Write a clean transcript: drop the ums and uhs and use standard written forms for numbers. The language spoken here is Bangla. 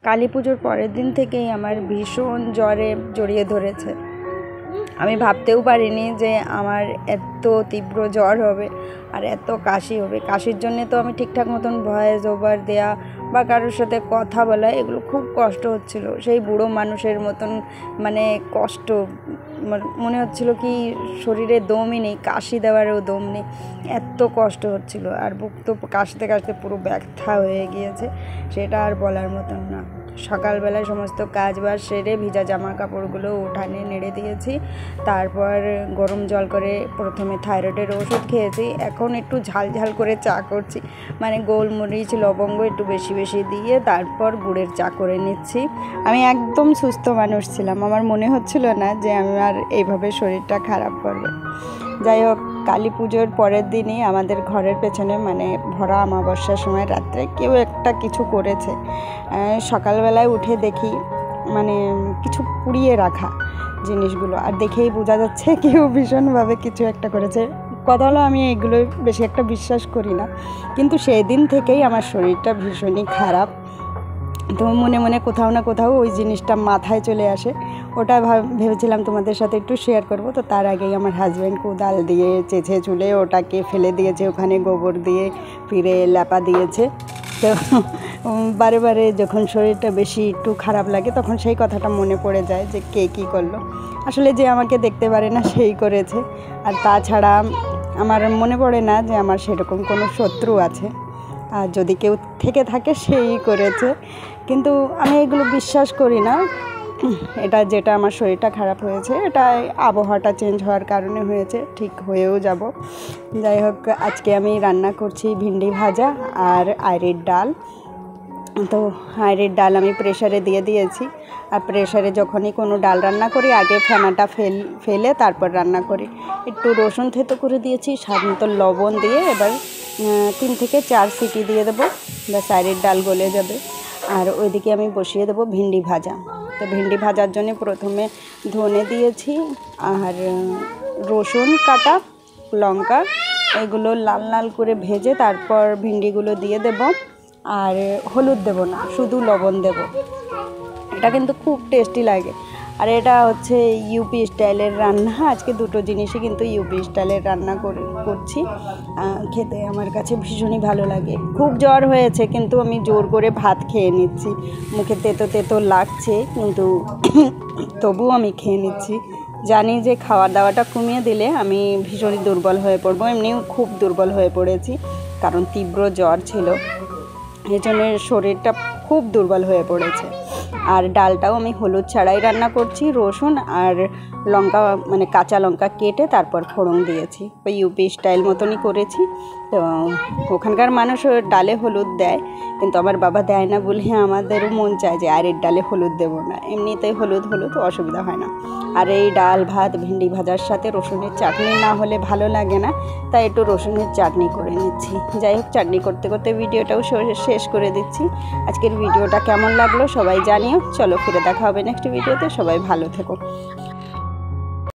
কালী পুজোর পরের দিন থেকেই আমার ভীষণ জ্বরে জড়িয়ে ধরেছে। আমি ভাবতেও পারিনি যে আমার এত তীব্র জ্বর হবে আর এত কাশি হবে। কাশির জন্যে তো আমি ঠিকঠাক মতন ভয়েস ওভার দেওয়া বা কারোর সাথে কথা বলা এগুলো খুব কষ্ট হচ্ছিল। সেই বুড়ো মানুষের মতন মানে কষ্ট, মনে হচ্ছিল কি শরীরে দমই নেই, কাশি দেওয়ারও দম নেই, এত কষ্ট হচ্ছিল। আর বুক তো কাশতে কাশতে পুরো ব্যথা হয়ে গিয়েছে, সেটা আর বলার মতন না। সকালবেলায় সমস্ত কাজ বাজ সেরে ভিজা জামা কাপড়গুলো উঠানে নেড়ে দিয়েছি। তারপর গরম জল করে প্রথমে থাইরয়েডের ওষুধ খেয়েছি। এখন একটু ঝাল ঝাল করে চা করছি, মানে গোলমরিচ লবঙ্গ একটু বেশি বেশি দিয়ে তারপর গুড়ের চা করে নিচ্ছি। আমি একদম সুস্থ মানুষ ছিলাম, আমার মনে হচ্ছিল না যে আমার এইভাবে শরীরটা খারাপ করবে। যাই হোক, কালী পুজোর পরের দিনই আমাদের ঘরের পেছনে মানে ভরা অমাবস্যার সময় রাত্রে কেউ একটা কিছু করেছে। সকালবেলায় উঠে দেখি মানে কিছু পুড়িয়ে রাখা জিনিসগুলো, আর দেখেই বোঝা যাচ্ছে কেউ ভীষণভাবে কিছু একটা করেছে। কথা হলো আমি এগুলো বেশি একটা বিশ্বাস করি না, কিন্তু সেই দিন থেকেই আমার শরীরটা ভীষণই খারাপ। তো মনে মনে কোথাও না কোথাও ওই জিনিসটা মাথায় চলে আসে। ওটা ভেবেছিলাম তোমাদের সাথে একটু শেয়ার করব। তো তার আগেই আমার হাজব্যান্ড কোদাল দিয়ে চেঁচে চুলে ওটাকে ফেলে দিয়েছে, ওখানে গোবর দিয়ে ফিরে ল্যাপা দিয়েছে। তো বারে বারে যখন শরীরটা বেশি একটু খারাপ লাগে তখন সেই কথাটা মনে পড়ে যায় যে কে কী করলো। আসলে যে আমাকে দেখতে পারে না সেই করেছে। আর তাছাড়া আমার মনে পড়ে না যে আমার সেরকম কোনো শত্রু আছে, আর যদি কেউ থেকে থাকে সেই করেছে। কিন্তু আমি এগুলো বিশ্বাস করি না। এটা যেটা আমার শরীরটা খারাপ হয়েছে এটা আবহাওয়াটা চেঞ্জ হওয়ার কারণে হয়েছে, ঠিক হয়েও যাব। যাই হোক, আজকে আমি রান্না করছি ভিন্ডি ভাজা আর আইরের ডাল। তো আইরের ডাল আমি প্রেশারে দিয়ে দিয়েছি। আর প্রেশারে যখনই কোনো ডাল রান্না করি আগে ফেনাটা ফেলে তারপর রান্না করি। একটু রসুন থেতো করে দিয়েছি, স্বাদ মতো লবণ দিয়ে এবার 3 থেকে 4 সিটি দিয়ে দেবো, ব্যাস আইরের ডাল গলে যাবে। আর ওইদিকে আমি বসিয়ে দেবো ভিন্ডি ভাজা। তো ভিন্ডি ভাজার জন্য প্রথমে ধনে দিয়েছি আর রসুন কাটা, লঙ্কা, এগুলো লাল লাল করে ভেজে তারপর ভিন্ডিগুলো দিয়ে দেব। আর হলুদ দেব না, শুধু লবণ দেব। এটা কিন্তু খুব টেস্টি লাগে। আর এটা হচ্ছে ইউপি স্টাইলের রান্না। আজকে দুটো জিনিসই কিন্তু ইউপি স্টাইলের রান্না করছি। খেতে আমার কাছে ভীষণই ভালো লাগে। খুব জ্বর হয়েছে কিন্তু আমি জোর করে ভাত খেয়ে নিচ্ছি। মুখে তেতো তেতো লাগছে কিন্তু তবুও আমি খেয়ে নিচ্ছি। জানি যে খাওয়া দাওয়াটা কমিয়ে দিলে আমি ভীষণই দুর্বল হয়ে পড়বো। এমনিও খুব দুর্বল হয়ে পড়েছি, কারণ তীব্র জ্বর ছিল, এই জন্য শরীরটা খুব দুর্বল হয়ে পড়েছে। আর ডালটাও আমি হলুদ ছাড়াই রান্না করছি, রসুন আর লঙ্কা মানে কাঁচা লঙ্কা কেটে তারপর ফোড়ন দিয়েছি। ওই ইউপি স্টাইল মতনই করেছি। তো ওখানকার মানুষ ডালে হলুদ দেয়, কিন্তু আমার বাবা দেয় না বলে আমাদেরও মন চায় যে আর এর ডালে হলুদ দেবো না, এমনিতেই হলুদ অসুবিধা হয় না। আর এই ডাল ভাত ভিন্ডি ভাজার সাথে রসুনের চাটনি না হলে ভালো লাগে না, তাই একটু রসুনের চাটনি করে নিচ্ছি। যাই হোক, চাটনি করতে করতে ভিডিওটাও শেষ করে দিচ্ছি। আজকের ভিডিওটা কেমন লাগলো সবাই জানিও। চলো ফিরে দেখা হবে নেক্সট ভিডিওতে, সবাই ভালো থেকো।